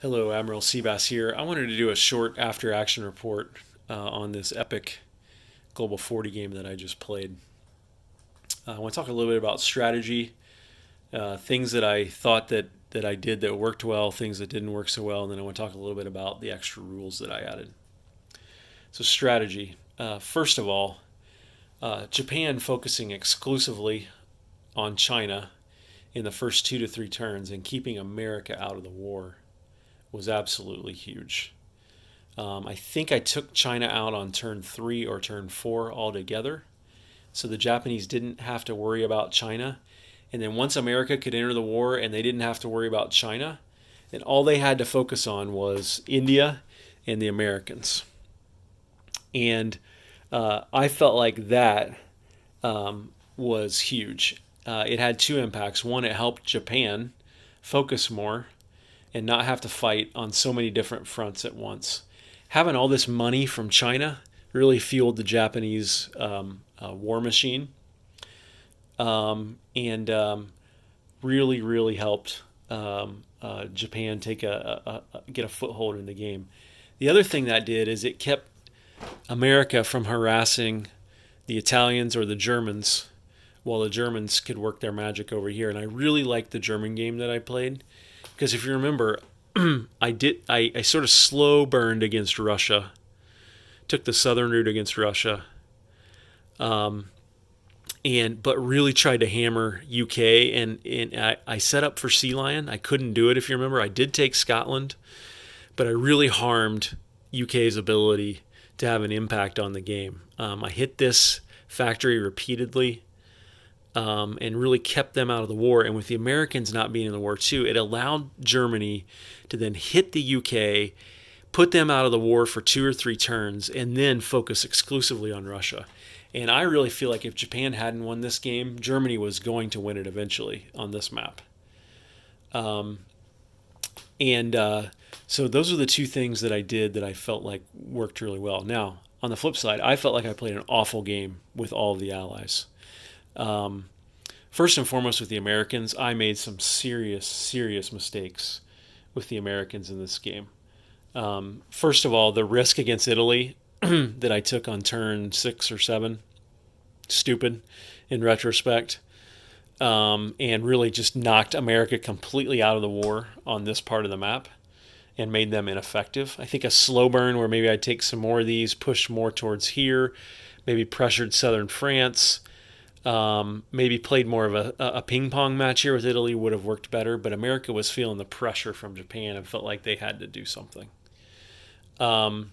Hello, Admiral Seabass here. I wanted to do a short after action report on this epic Global 40 game that I just played. I want to talk a little bit about strategy, things that I thought that I did that worked well, things that didn't work so well, and then I want to talk a little bit about the extra rules that I added. So, strategy. First of all, Japan focusing exclusively on China in the first 2 to 3 turns and keeping America out of the war was absolutely huge. I think I took China out on turn 3 or turn 4 altogether. So the Japanese didn't have to worry about China. And then once America could enter the war and they didn't have to worry about China, then all they had to focus on was India and the Americans. And I felt like that was huge. It had two impacts. One, it helped Japan focus more and not have to fight on so many different fronts at once. Having all this money from China really fueled the Japanese war machine, and really, really helped Japan get a foothold in the game. The other thing that did is it kept America from harassing the Italians or the Germans while the Germans could work their magic over here. And I really liked the German game that I played because if you remember, I sort of slow burned against Russia, took the southern route against Russia, and but really tried to hammer UK and I set up for Sea Lion. I couldn't do it if you remember. I did take Scotland, but I really harmed UK's ability to have an impact on the game. I hit this factory repeatedly, and really kept them out of the war. And with the Americans not being in the war too, it allowed Germany to then hit the UK, put them out of the war for 2 or 3 turns, and then focus exclusively on Russia. And I really feel like if Japan hadn't won this game, Germany was going to win it eventually on this map. And so those are the two things that I did that I felt like worked really well. Now, on the flip side, I felt like I played an awful game with all of the allies. First and foremost, with the Americans, I made some serious, serious mistakes with the Americans in this game. First of all, the risk against Italy that I took on turn 6 or 7, stupid in retrospect, and really just knocked America completely out of the war on this part of the map and made them ineffective. I think a slow burn where maybe I'd take some more of these, push more towards here, maybe pressured southern France, maybe played more of a ping pong match here with Italy would have worked better, but America was feeling the pressure from Japan and felt like they had to do something. Um,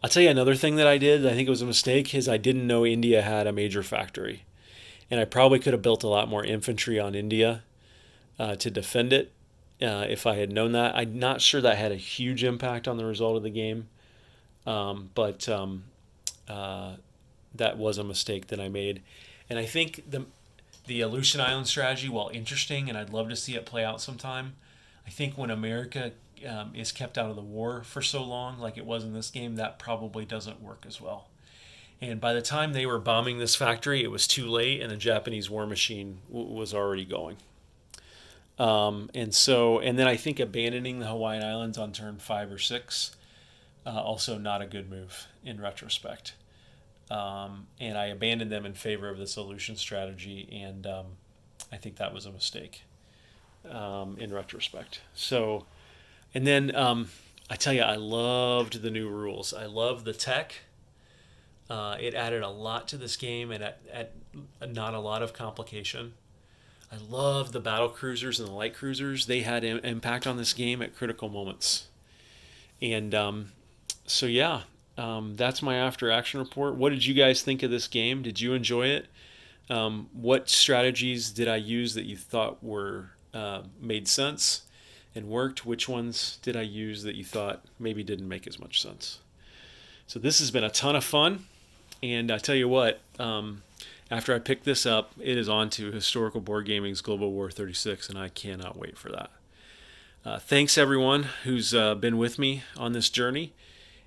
I'll tell you another thing that I did, I think it was a mistake, is I didn't know India had a major factory. And I probably could have built a lot more infantry on India to defend it if I had known that. I'm not sure that had a huge impact on the result of the game, but that was a mistake that I made. And I think the Aleutian Island strategy, while interesting, and I'd love to see it play out sometime, I think when America is kept out of the war for so long, like it was in this game, that probably doesn't work as well. And by the time they were bombing this factory, it was too late, and the Japanese war machine was already going. And then I think abandoning the Hawaiian Islands on turn 5 or 6, also not a good move in retrospect. And I abandoned them in favor of the solution strategy, and I think that was a mistake in retrospect. So, and then I tell you, I loved the new rules. I loved the tech. It added a lot to this game and at not a lot of complication. I loved the battle cruisers and the light cruisers. They had impact on this game at critical moments. And so, yeah, that's my after action report. What did you guys think of this game? Did you enjoy it? What strategies did I use that you thought were made sense and worked? Which ones did I use that you thought maybe didn't make as much sense? So this has been a ton of fun. And I tell you what, after I pick this up, it is on to Historical Board Gaming's Global War 36, and I cannot wait for that. Thanks, everyone who's been with me on this journey,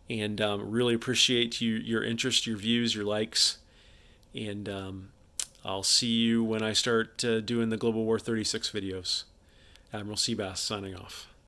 and really appreciate your interest, your views, your likes. And I'll see you when I start doing the Global War 36 videos. Admiral Seabass signing off.